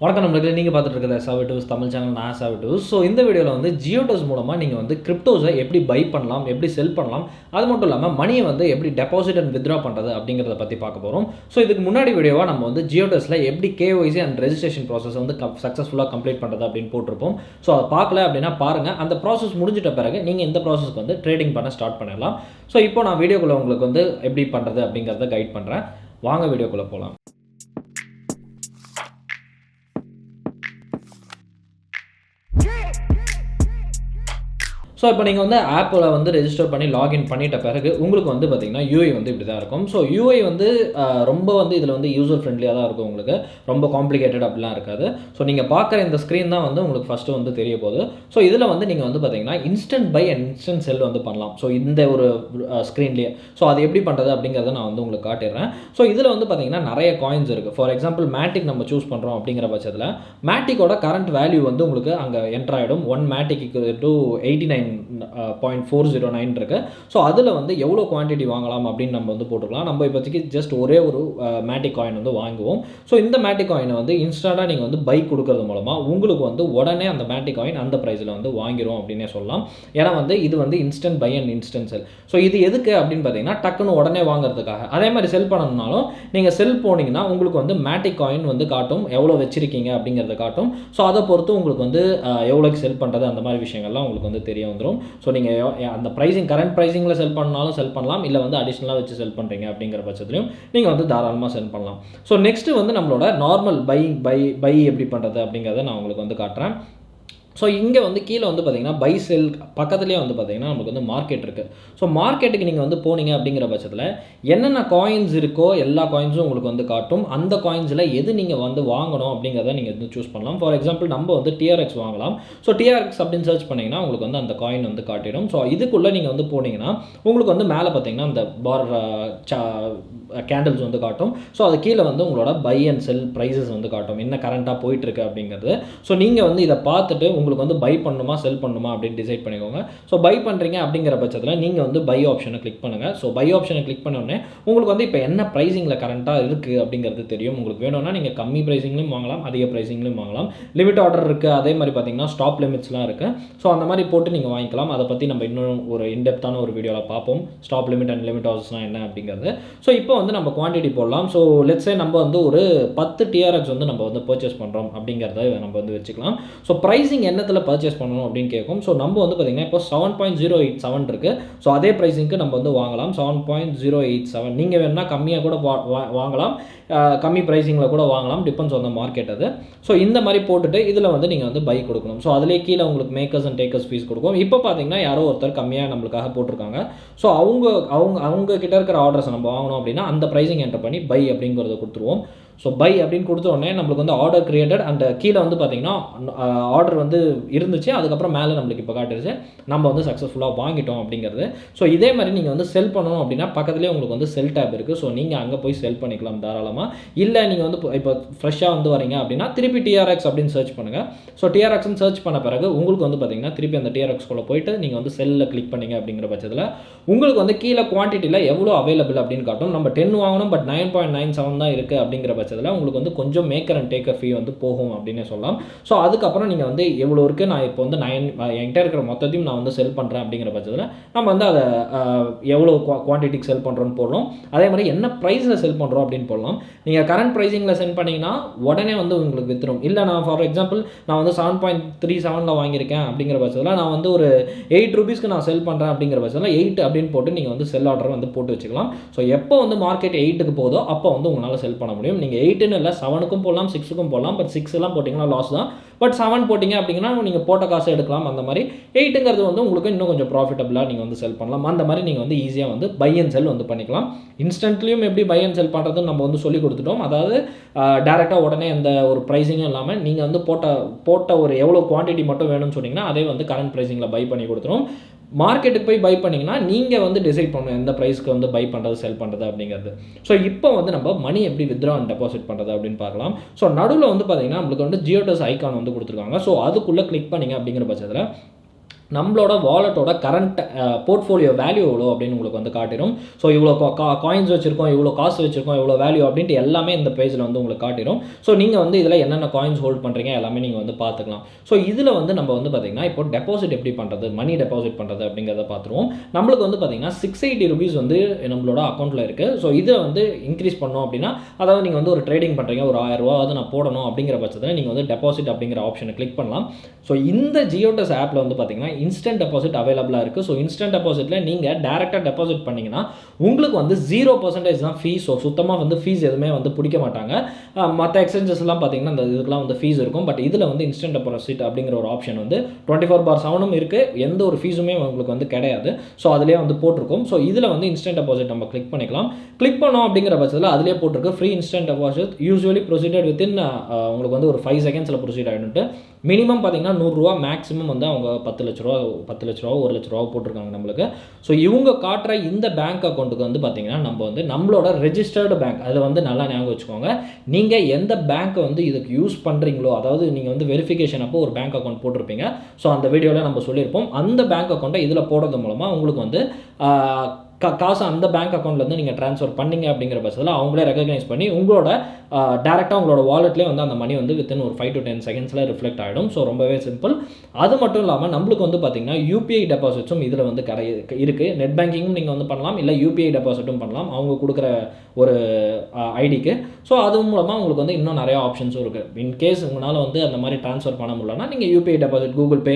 வணக்கம் நம்மளுக்கு நீங்கள் பார்த்துட்டு இருக்கிற Giottus தமிழ் சேனல் நான் Giottus. ஸோ இந்த வீடியோவில் வந்து Giottus மூலமாக நீங்கள் வந்து கிரிப்டோஸை எப்படி பை பண்ணலாம், எப்படி செல் பண்ணலாம், அது மட்டும் இல்லாமல் மணியை வந்து எப்படி டெபாசிட் அண்ட் வித்ட்ரா பண்ணுறது அப்படிங்கிறத பற்றி பார்க்க போகிறோம். ஸோ இதுக்கு முன்னாடி வீடியோவாக நம்ம வந்து Giottusல எப்படி KYC அண்ட் ரெஜிஸ்ட்ரேஷன் ப்ராசஸ் வந்து சக்ஸஸ்ஃபுல்லாக கம்ப்ளீட் பண்ணுறது அப்படின்னு போட்டிருப்போம். ஸோ அதை பார்க்கல அப்படின்னா பாருங்கள். அந்த ப்ராசஸ் முடிஞ்சிட்ட பிறகு நீங்கள் இந்த ப்ராசஸ்க்கு வந்து ட்ரேடிங் பண்ண ஸ்டார்ட் பண்ணிடலாம். ஸோ இப்போ நான் வீடியோக்குள்ளே உங்களுக்கு வந்து எப்படி பண்ணுறது அப்படிங்கிறத கைட் பண்ணுறேன். வாங்க வீடியோக்குள்ளே போகலாம். ஸோ இப்போ நீங்கள் வந்து ஆப்பில் வந்து ரெஜிஸ்டர் பண்ணி லாகின் பண்ணிட்ட பிறகு உங்களுக்கு வந்து பார்த்தீங்கன்னா யூஐ வந்து இப்படி தான் இருக்கும். ஸோ யூஐ வந்து ரொம்ப வந்து இதில் வந்து யூசர் ஃப்ரெண்ட்லியாக தான் இருக்கும். உங்களுக்கு ரொம்ப காம்ப்ளிகேட்டட் அப்படிலாம் இருக்காது. ஸோ நீங்கள் பார்க்குற இந்த ஸ்க்ரீன் தான் வந்து உங்களுக்கு ஃபஸ்ட்டு வந்து தெரிய போகுது. ஸோ இதில் வந்து நீங்கள் வந்து பார்த்தீங்கன்னா இன்ஸ்டன்ட் பை அண்ட் இன்ஸ்டன்ட் செல் வந்து பண்ணலாம். ஸோ இந்த ஒரு ஸ்க்ரீன்லேயே ஸோ அது எப்படி பண்ணுறது அப்படிங்கிறத நான் வந்து உங்களுக்கு காட்டிடுறேன். ஸோ இதில் வந்து பார்த்தீங்கன்னா நிறைய காயின்ஸ் இருக்குது. ஃபார் எக்ஸாம்பிள் மேட்டிக் நம்ம சூஸ் பண்ணுறோம் அப்படிங்கிற பட்சத்தில் மேட்டிக்கோட கரண்ட் வேல்யூ வந்து உங்களுக்கு அங்கே என்டர் ஆகிடும். 1 மேட்டிக் டு 89.409 இருக்கு. ஸோ அதில் வந்து எவ்வளோ குவான்டிட்டி வாங்கலாம் அப்படின்னு நம்ம வந்து போட்டுக்கலாம். நம்ம இப்போதைக்கு ஜஸ்ட் ஒரே ஒரு மேட்டிக் காயின் வந்து வாங்குவோம். ஸோ இந்த மேட்டிக் காயினை வந்து இன்ஸ்டண்ட்டாக நீங்கள் வந்து பை கொடுக்கறது மூலமாக உங்களுக்கு வந்து உடனே அந்த மேட்டிக் காயின் அந்த ப்ரைஸில் வந்து வாங்கிடும் அப்படின்னே சொல்லலாம். ஏன்னா வந்து இது வந்து instant buy and instant sell. So இது எதுக்கு அப்படின்னு பார்த்தீங்கன்னா டக்குன்னு உடனே வாங்குறதுக்காக. அதே மாதிரி செல் பண்ணணும்னாலும் நீங்கள் செல் போனீங்கன்னா உங்களுக்கு வந்து மேட்டிக் காயின் வந்து காட்டும், எவ்வளோ வச்சிருக்கீங்க அப்படிங்கிறத காட்டும். ஸோ அதை பொறுத்து உங்களுக்கு வந்து எவ்வளோக்கு செல் பண்ணுறது அந்த மாதிரி விஷயங்கள்லாம் உங்களுக்கு வந்து தெரிய வந்துடும். ஸோ நீங்கள் அந்த ப்ரைஸிங் கரண்ட் ப்ரைஸிங்கில் செல் பண்ணாலும் செல் பண்ணலாம், இல்லை வந்து அடிஷ்னலாக வச்சு செல் பண்ணுறீங்க அப்படிங்கிற பட்சத்துலையும் நீங்கள் வந்து தாராளமாக செல் பண்ணலாம். ஸோ நெக்ஸ்ட்டு வந்து நம்மளோட நார்மல் பை எப்படி பண்ணுறது அப்படிங்கிறத நான் உங்களுக்கு வந்து காட்டுறேன். ஸோ இங்கே வந்து கீழே வந்து பார்த்தீங்கன்னா பை செல் பக்கத்துலேயே வந்து பார்த்தீங்கன்னா நமக்கு வந்து மார்க்கெட் இருக்குது. ஸோ மார்க்கெட்டுக்கு நீங்கள் வந்து போனீங்க அப்படிங்கிற பட்சத்தில் என்னென்ன காயின்ஸ் இருக்கோ எல்லா காயின்ஸும் உங்களுக்கு வந்து காட்டும். அந்த காயின்ஸில் எது நீங்கள் வந்து வாங்கணும் அப்படிங்கிறத நீங்கள் வந்து சூஸ் பண்ணலாம். ஃபார் எக்ஸாம்பிள் நம்ம வந்து TRX வாங்கலாம். ஸோ TRX அப்படின்னு சர்ச் பண்ணிங்கன்னா உங்களுக்கு வந்து அந்த காயின் வந்து காட்டிடும். ஸோ இதுக்குள்ளே நீங்கள் வந்து போனீங்கன்னா உங்களுக்கு வந்து மேலே பார்த்தீங்கன்னா அந்த பார் கேண்டில்ஸ் வந்து காட்டும். ஸோ அது கீழே வந்து உங்களோட பை அண்ட் செல் ப்ரைஸஸ் வந்து காட்டும், என்ன கரண்ட்டாக போயிட்டுருக்கு அப்படிங்கிறது. ஸோ நீங்கள் வந்து இதை பார்த்துட்டு உங்களுக்கு வந்து பை பண்ணணுமா செல் பண்ணணுமா அப்படின்னு டிசைட் பண்ணிக்கோங்க. ஸோ பை பண்ணுறீங்க அப்படிங்கிற பட்சத்தில் நீங்கள் வந்து பை ஆப்ஷனை கிளிக் பண்ணுங்கள். ஸோ பை ஆப்ஷனை கிளிக் பண்ணோடனே உங்களுக்கு வந்து இப்போ என்ன ப்ரைஸிங்கில் கரண்ட்டாக இருக்குது அப்படிங்கிறது தெரியும். உங்களுக்கு வேணும்னா நீங்கள் கம்மி ப்ரைஸிங்லையும் வாங்கலாம், அதிக ப்ரைஸிங்லையும் வாங்கலாம். லிமிட் ஆர்டர் இருக்குது, அதே மாதிரி பார்த்தீங்கன்னா ஸ்டாப் லிமிட்ஸ்லாம் இருக்குது. ஸோ அந்த மாதிரி போட்டு நீங்கள் வாங்கிக்கலாம். அதை பற்றி நம்ம இன்னும் ஒரு இன்டெப்த்தான ஒரு வீடியோவில் பார்ப்போம், ஸ்டாப் லிமிட் அண்ட் லிமிட் ஆர்டர்ஸ்லாம் என்ன அப்படிங்கிறது. ஸோ இப்போ வந்து நம்ம குவான்டிட்டி போடலாம். ஸோ லெட்ஸே நம்ம வந்து ஒரு 10 TRX வந்து நம்ம வந்து பர்ச்சேஸ் பண்ணுறோம் அப்படிங்கிறத நம்ம வந்து வச்சுக்கலாம். ஸோ ப்ரைஸிங் என்னத்தில் பர்ச்சேஸ் பண்ணணும் அப்படின்னு கேட்கும். ஸோ நம்ம வந்து பார்த்தீங்கன்னா இப்போ 7.087 இருக்குது. ஸோ அதே ப்ரைஸிங்க்கு நம்ம வந்து வாங்கலாம் 7.087. நீங்கள் வேணும்னா கம்மியாக கூட வாங்கலாம், கம்மி ப்ரைஸிங்கில் கூட வாங்கலாம், டிபெண்ட்ஸ் ஆன் த மார்க்கெட் அது. ஸோ இந்த மாதிரி போட்டுட்டு இதில் வந்து நீங்கள் வந்து பை கொடுக்கணும். ஸோ அதிலே கீழே உங்களுக்கு மேக்கர்ஸ் அண்ட் டேக்கர்ஸ் ஃபீஸ் கொடுக்கும். இப்போ பார்த்தீங்கன்னா யாரோ ஒருத்தர் கம்மியாக நம்மளுக்காக போட்டிருக்காங்க. ஸோ அவங்க கிட்ட இருக்கிற ஆர்டர்ஸை நம்ம வாங்கணும் அப்படின்னா அந்த ப்ரைஸிங் என்டர் பண்ணி பை அப்படிங்கிறத கொடுத்துருவோம். ஸோ பை அப்படின்னு கொடுத்த உடனே நம்மளுக்கு வந்து ஆர்டர் கிரியேட்டட் அண்ட் கீழே வந்து பார்த்தீங்கன்னா ஆர்டர் வந்து இருந்துச்சு, அதுக்கப்புறம் மேலே நம்மளுக்கு இப்போ காட்டுருச்சு நம்ம வந்து சக்ஸஸ்ஃபுல்லாக வாங்கிட்டோம் அப்படிங்கிறது. ஸோ இதே மாதிரி நீங்கள் வந்து செல் பண்ணணும் அப்படின்னா பக்கத்துலேயே உங்களுக்கு வந்து செல் டேப் இருக்குது. ஸோ நீங்கள் அங்கே போய் செல் பண்ணிக்கலாம் தாராளமாக. இல்லை நீங்கள் வந்து இப்போ ஃப்ரெஷ்ஷாக வந்து வரீங்க அப்படின்னா திருப்பி TRX அப்படின்னு சர்ச் பண்ணுங்கள். ஸோ TRXன்னு சர்ச் பண்ண பிறகு உங்களுக்கு வந்து பார்த்தீங்கன்னா திருப்பி அந்த TRXக்குள்ளே போயிட்டு நீங்கள் வந்து செல்லில் கிளிக் பண்ணிங்க அப்படிங்கிற பட்சத்தில் உங்களுக்கு வந்து கீழே குவான்டிட்டியில் எவ்வளோ அவைலபிள் அப்படின்னு காட்டும். நம்ம 10 வாங்கணும், பட் 9.97 தான் இருக்குது அப்படிங்கிற பட்சத்தில் உங்களுக்கு வந்து கொஞ்சம் மேக்கர் அண்ட் டேக்கர் ஃபீ வந்து போகும் அப்படின்னு சொல்லலாம். ஸோ அதுக்கப்புறம் நீங்கள் வந்து எவ்வளோ இருக்குது, நான் இப்போ வந்து என்கிட்ட இருக்கிற மொத்தத்தையும் நான் வந்து செல் பண்ணுறேன் அப்படிங்கிற பட்சத்தில் நம்ம வந்து அதை எவ்வளோ குவான்டிட்டிக்கு செல் பண்ணுறோன்னு போடலாம். அதே மாதிரி என்ன ப்ரைஸில் செல் பண்ணுறோம் அப்படின்னு போடலாம். நீங்கள் கரண்ட் ப்ரைஸிங்கில் சென்ட் பண்ணிங்கன்னா உடனே வந்து உங்களுக்கு வித்துரும். இல்லை நான் ஃபார் எக்ஸாம்பிள் நான் வந்து 7.37 வாங்கியிருக்கேன் அப்படிங்கிற பட்சத்தில் நான் வந்து ஒரு 8 ரூபீஸ்க்கு நான் செல் பண்ணுறேன் அப்படிங்கிற பட்சத்தில் 8 அப்படின்னு போட்டு நீங்கள் வந்து செல் ஆர்டரை வந்து போட்டு வச்சுக்கலாம். ஸோ எப்போ வந்து மார்க்கெட் 8க்கு போதோ அப்போ வந்து உங்களால் செல் பண்ண முடியும். நீங்கள் 8ன்னு இல்லை 7க்கும் போடலாம், 6க்கும் போடலாம். பட் 6 எல்லாம் போட்டிங்கன்னா லாஸ் தான். பட் 7 போட்டிங்க அப்படிங்கன்னா நீங்கள் போட்ட காசை எடுக்கலாம். அந்த மாதிரி 8ங்கிறது வந்து உங்களுக்கு இன்னும் கொஞ்சம் ப்ராஃபிட்டபிளாக நீங்கள் வந்து செல் பண்ணலாம். அந்த மாதிரி நீங்கள் வந்து ஈஸியாக வந்து பை அண்ட் செல் வந்து பண்ணிக்கலாம். இன்ஸ்டன்ட்லேயும் எப்படி பை அண்ட் செல் பண்ணுறதுன்னு நம்ம வந்து சொல்லி கொடுத்துட்டோம். அதாவது டேரெக்டாக உடனே எந்த ஒரு ப்ரைஸிங்கும் இல்லாமல் நீங்கள் வந்து போட்ட ஒரு எவ்வளோ குவான்டிட்டி மட்டும் வேணும்னு சொன்னீங்கன்னா அதே வந்து கரண்ட் ப்ரைஸிங்கில் பை பண்ணி கொடுத்துரும். மார்க்கெட்டுக்கு போய் பை பண்ணிங்கன்னா நீங்கள் வந்து டிசைட் பண்ணணும் எந்த ப்ரைஸ்க்கு வந்து பை பண்ணுறது செல் பண்ணுறது அப்படிங்கிறது. ஸோ இப்போ வந்து நம்ம மணி எப்படி வித்ட்ரா அண்ட் டெபாசிட் பண்ணுறது அப்படின்னு பார்க்கலாம். ஸோ நடுவில் வந்து பார்த்தீங்கன்னா நம்மளுக்கு வந்து Giottus ஐக்கான் வந்து கொடுத்துருக்காங்க. ஸோ அதுக்குள்ளே கிளிக் பண்ணிங்க அப்படிங்கிற பட்சத்தில் நம்மளோட வாலெட்டோட கரண்ட் போர்ட்ஃபோலியோ வேல்யூ எவ்வளோ அப்படின்னு உங்களுக்கு வந்து காட்டிடும். ஸோ இவ்வளோ காயின்ஸ் வச்சுருக்கோம், இவ்வளோ காசு வச்சுருக்கோம், இவ்வளோ வேல்யூ அப்படின்ட்டு எல்லாமே இந்த பேஜில் வந்து உங்களுக்கு காட்டிடும். ஸோ நீங்கள் வந்து இதில் என்னென்ன காயின்ஸ் ஹோல்ட் பண்ணுறீங்க எல்லாமே நீங்கள் வந்து பார்த்துக்கலாம். ஸோ இதில் வந்து நம்ம வந்து பார்த்திங்கன்னா இப்போ டெபாசிட் எப்படி பண்ணுறது, மணி டெபாசிட் பண்ணுறது அப்படிங்கிறத பார்த்துருவோம். நம்மளுக்கு வந்து பார்த்திங்கன்னா 680 rupees வந்து நம்மளோட அக்கௌண்ட்டில் இருக்குது. ஸோ இதை வந்து இன்க்ரீஸ் பண்ணோம் அப்படின்னா, அதாவது நீங்கள் வந்து ஒரு ட்ரேடிங் பண்ணுறீங்க, ஒரு 1000 ரூபா வந்து நான் போடணும் அப்படிங்கிற பட்சத்தில் நீங்கள் வந்து டெபாசிட் அப்படிங்கிற ஆப்ஷனை கிளிக் பண்ணலாம். ஸோ இந்த Giottus ஆப்பில் வந்து பார்த்திங்கன்னா இன்ஸ்டன்ட் டெபாசிட் அவைலபிளாக இருக்குது. ஸோ இன்ஸ்டன்ட் டெபாசிட்டில் நீங்கள் டேரெக்டாக டெபாசிட் பண்ணிங்கன்னா உங்களுக்கு வந்து 0% தான் ஃபீஸ். ஸோ சுத்தமாக வந்து ஃபீஸ் எதுவுமே வந்து பிடிக்க மாட்டாங்க. மற்ற எக்ஸ்சேஞ்சஸ்லாம் பார்த்தீங்கன்னா இந்த இதுக்கெலாம் வந்து ஃபீஸ் இருக்கும். பட் இதில் வந்து இன்ஸ்டன்ட் டெபாசிட் அப்படிங்கிற ஒரு ஆப்ஷன் வந்து 24/7 இருக்குது. எந்த ஒரு ஃபீஸுமே உங்களுக்கு வந்து கிடையாது. ஸோ அதிலே வந்து போட்டிருக்கும். ஸோ இதில் வந்து இன்ஸ்டன்ட் டெபாசிட் நம்ம கிளிக் பண்ணிக்கலாம். கிளிக் பண்ணோம் அப்படிங்கிற பட்சத்தில் அதிலே போட்டிருக்கு free instant deposit usually proceeded within உங்களுக்கு வந்து ஒரு 5 செகண்ட்ஸில் ப்ரொசீட் ஆகிடும்ட்டு. மினிமம் பார்த்தீங்கன்னா 100 ரூபா, மேக்ஸிமம் வந்து அவங்க 10 லட்ச ரூபா 1 லட்ச ரூபா போட்டிருக்காங்க நம்மளுக்கு. ஸோ இவங்க காட்டுற இந்த பேங்க் அக்கௌண்ட்டுக்கு வந்து பார்த்தீங்கன்னா நம்ம வந்து நம்மளோட ரெஜிஸ்டர்டு பேங்க், அதை வந்து நல்லா ஞாபகம் வச்சுக்கோங்க. நீங்கள் எந்த பேங்க்கை வந்து இதுக்கு யூஸ் பண்ணுறீங்களோ, அதாவது நீங்கள் வந்து வெரிஃபிகேஷன் அப்போ ஒரு பேங்க் அக்கௌண்ட் போட்டிருப்பீங்க. ஸோ அந்த வீடியோவில் நம்ம சொல்லியிருப்போம். அந்த பேங்க் அக்கௌண்ட்டை இதில் போடுறது மூலமாக உங்களுக்கு வந்து காசு அந்த பேங்க் அக்கௌண்ட்லேருந்து நீங்கள் ட்ரான்ஸ்ஃபர் பண்ணிங்க அப்படிங்கிற பட்சத்தில் அவங்களே ரெகக்னைஸ் பண்ணி உங்களோட டேரெக்டாக உங்களோட வாலெட்லேயே வந்து அந்த மணி வந்து வித்தின் ஒரு 5 to 10 செகண்ட்ஸில் ரிஃப்ளெக்ட் ஆகிடும். ஸோ ரொம்பவே சிம்பிள். அது மட்டும் இல்லாமல் நம்மளுக்கு வந்து பார்த்திங்கன்னா யூபிஐ டெபாசிட்ஸும் இதில் வந்து இருக்குது. நெட் பேங்கிங்கும் நீங்கள் வந்து பண்ணலாம், இல்லை யூபிஐ டெபாசிட்டும் பண்ணலாம் அவங்க கொடுக்குற ஒரு ஐடிக்கு. ஸோ அது மூலமாக உங்களுக்கு வந்து இன்னும் நிறைய ஆப்ஷன்ஸும் இருக்குது. இன்கேஸ் உங்களால் வந்து அந்த மாதிரி ட்ரான்ஸ்ஃபர் பண்ண முடியலன்னா நீங்கள் UPI deposit, Google Pay,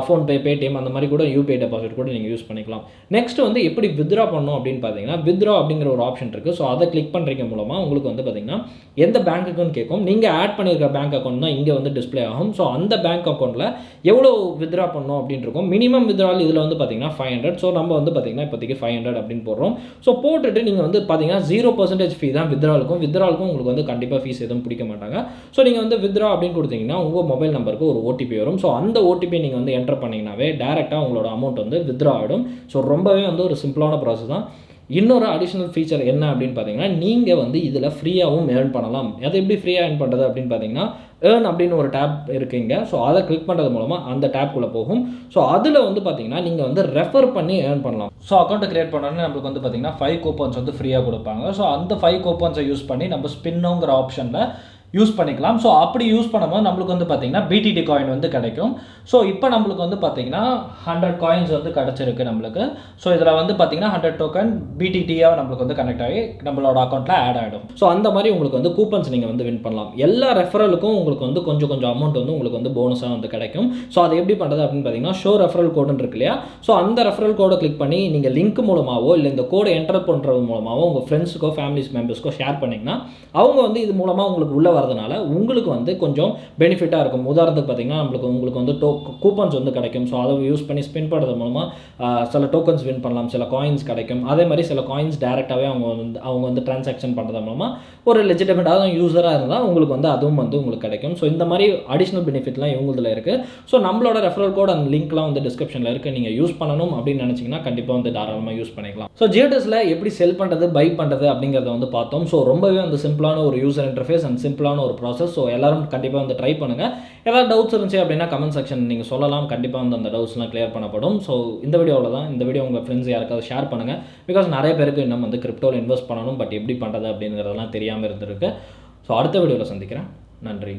PhonePe, Paytm அந்த மாதிரி கூட யூபிஐ டெபாசிட் கூட நீங்கள் யூஸ் பண்ணிக்கலாம். நெக்ஸ்ட் வந்து எப்படி வித்ரா பண்ணணும் அப்படின்னு பார்த்தீங்கன்னா வித்ரா அப்படிங்கிற ஒரு ஆப்ஷன் இருக்குது. ஸோ அதை கிளிக் பண்ணுறீங்க மூலமாக உங்களுக்கு வந்து பார்த்தீங்கன்னா எந்த பேங்க்குன்னு கேட்கும். நீங்கள் ஆட் பண்ணியிருக்க பேங்க் அக்கௌண்ட் தான் இங்கே வந்து டிஸ்பிளே ஆகும். ஸோ அந்த பேங்க் அக்கௌண்ட்டில் எவ்வளோ வித்ரா பண்ணணும் அப்படின்னு இருக்கும். மினிமம் வித்ரால் இதில் வந்து பார்த்தீங்கன்னா 500. ஸோ நம்ம வந்து பார்த்தீங்கன்னா இப்போதைக்கு 500 அப்படின்னு போடுறோம். ஸோ போட்டுட்டு நீங்கள் வந்து பார்த்தீங்கன்னா 0% ஃபீ தான் வித்ராலுக்கும் உங்களுக்கு வந்து கண்டிப்பாக ஃபீஸ் எதுவும் பிடிக்க மாட்டாங்க. ஸோ நீங்கள் வந்து வித்ரா அப்படின்னு கொடுத்தீங்கன்னா உங்கள் மொபைல் நம்பருக்கு ஒரு ஓடிபி வரும். ஸோ அந்த ஓடிபி நீங்கள் வந்து என்டர் பண்ணிங்கனாவே டேரெக்டாக உங்களோட அமௌண்ட் வந்து வித்ரா ஆகிடும். ஸோ ரொம்பவே வந்து ஒரு சிம்பிளான ப்ராசஸ் தான். இன்னொரு அடிஷ்னல் ஃபீச்சர் என்ன அப்படின்னு பார்த்தீங்கன்னா நீங்கள் வந்து இதில் ஃப்ரீயாகவும் ஏர்ன் பண்ணலாம். அது எப்படி ஃப்ரீயாக ஏர்ன் பண்ணுறது அப்படின்னு பார்த்தீங்கன்னா ஏர்ன் அப்படின்னு ஒரு டேப் இருக்குங்க. ஸோ அதை கிளிக் பண்ணுறது மூலமாக அந்த டேப்குள்ளே போகும். ஸோ அதில் வந்து பார்த்தீங்கன்னா நீங்கள் வந்து ரெஃபர் பண்ணி ஏர்ன் பண்ணலாம். ஸோ அக்கௌண்ட்டை கிரியேட் பண்ணோன்னே நம்மளுக்கு வந்து பார்த்தீங்கன்னா 5 கூப்பன்ஸ் வந்து ஃப்ரீயாக கொடுப்பாங்க. ஸோ அந்த 5 கூப்பன்ஸை யூஸ் பண்ணி நம்ம ஸ்பின்னுங்கிற ஆப்ஷனில் யூஸ் பண்ணிக்கலாம். ஸோ அப்படி யூஸ் பண்ணும்போது நம்மளுக்கு வந்து பார்த்தீங்கன்னா பிடிடி காயின் வந்து கிடைக்கும். ஸோ இப்போ நம்மளுக்கு வந்து பார்த்தீங்கன்னா 100 காயின்ஸ் வந்து கிடச்சிருக்கு நம்மளுக்கு. ஸோ இதில் வந்து பார்த்தீங்கன்னா 100 டோக்கன் பிடிடியாக நம்மளுக்கு வந்து கனெக்ட் ஆகி நம்மளோட அக்கௌண்ட்டில் ஆட் ஆகிடும். ஸோ அந்த மாதிரி உங்களுக்கு வந்து கூப்பன்ஸ் நீங்கள் வந்து வின் பண்ணலாம். எல்லா ரெஃபரலுக்கும் உங்களுக்கு வந்து கொஞ்சம் அமௌண்ட் வந்து உங்களுக்கு வந்து போனஸாக வந்து கிடைக்கும். ஸோ அதை எப்படி பண்ணுறது அப்படின்னு பார்த்தீங்கன்னா ஷோ ரெஃபரல் கோடுன்னு இருக்கு இல்லையா. ஸோ அந்த ரெஃபரல் கோடை கிளிக் பண்ணி நீங்கள் லிங்க் மூலமாகவோ இல்லை இந்த கோடை என்டர் பண்ணுறது மூலமாகவோ உங்கள் ஃப்ரெண்ட்ஸுக்கோ ஃபேமிலிஸ் மெம்பர்ஸ்க்கோ ஷேர் பண்ணிங்கன்னா அவங்க வந்து இது மூலமாக உங்களுக்கு உள்ளே வரதுனால உங்களுக்கு வந்து கொஞ்சம் பெனிஃபிட்டாக இருக்கும். உதாரணத்துக்கு பார்த்தீங்கன்னா உங்களுக்கு வந்து கூப்பன்ஸ் வந்து கிடைக்கும். ஸோ அதை யூஸ் பண்ணி ஸ்பின் பண்ணுறது மூலமாக சில டோக்கன்ஸ் வின் பண்ணலாம், சில காயின்ஸ் கிடைக்கும். அதே மாதிரி சில காயின்ஸ் டேரெக்டாகவே அவங்க வந்து டிரான்சாக்ஷன் பண்ணுறது மூலமாக ஒரு லெஜிட்டிமேட்டான யூஸராக இருந்தால் உங்களுக்கு வந்து அதுவும் வந்து உங்களுக்கு கிடைக்கும். ஸோ இந்த மாதிரி அடிஷ்னல் பெனிஃபிட்லாம் இவங்களதில் இருக்குது. ஸோ நம்மளோட ரெஃபரல் கோட் அந்த லிங்க்லாம் வந்து டிஸ்கிரிப்ஷனில் இருக்குது. நீங்கள் யூஸ் பண்ணணும் அப்படின்னு நினச்சிங்கன்னா கண்டிப்பாக வந்து தாராளமாக யூஸ் பண்ணிக்கலாம். ஸோ Giottusல எப்படி செல் பண்ணுறது, பை பண்ணுறது அப்படிங்கிறத வந்து பார்த்தோம். ஸோ ரொம்பவே வந்து சிம்பிளான ஒரு யூசர் இன்டர்ஃபேஸ் அண்ட் சிம்பிளான ஒரு ப்ராசஸ். ஸோ எல்லாரும் கண்டிப்பாக வந்து ட்ரை பண்ணுங்கள். ஏதாவது டவுட்ஸ் இருந்துச்சு அப்படின்னா கமெண்ட் செக்ஷன் நீங்கள் சொல்லலாம். கண்டிப்பாக வந்து அந்த டவுட்ஸ்லாம் கிளியர் பண்ணப்படும். ஸோ இந்த வீடியோவில் தான். இந்த வீடியோ உங்கள் ஃப்ரெண்ட்ஸ் யாருக்காவது ஷேர் பண்ணுங்கள். பிகாஸ் நிறைய பேருக்கு இன்னும் வந்து கிரிப்டோவில் இன்வெஸ்ட் பண்ணணும், பட் எப்படி பண்ணுறது அப்படிங்கிறதெல்லாம் தெரியாமல் இருந்திருக்கு. ஸோ அடுத்த வீடியோவில் சந்திக்கிறேன். நன்றி.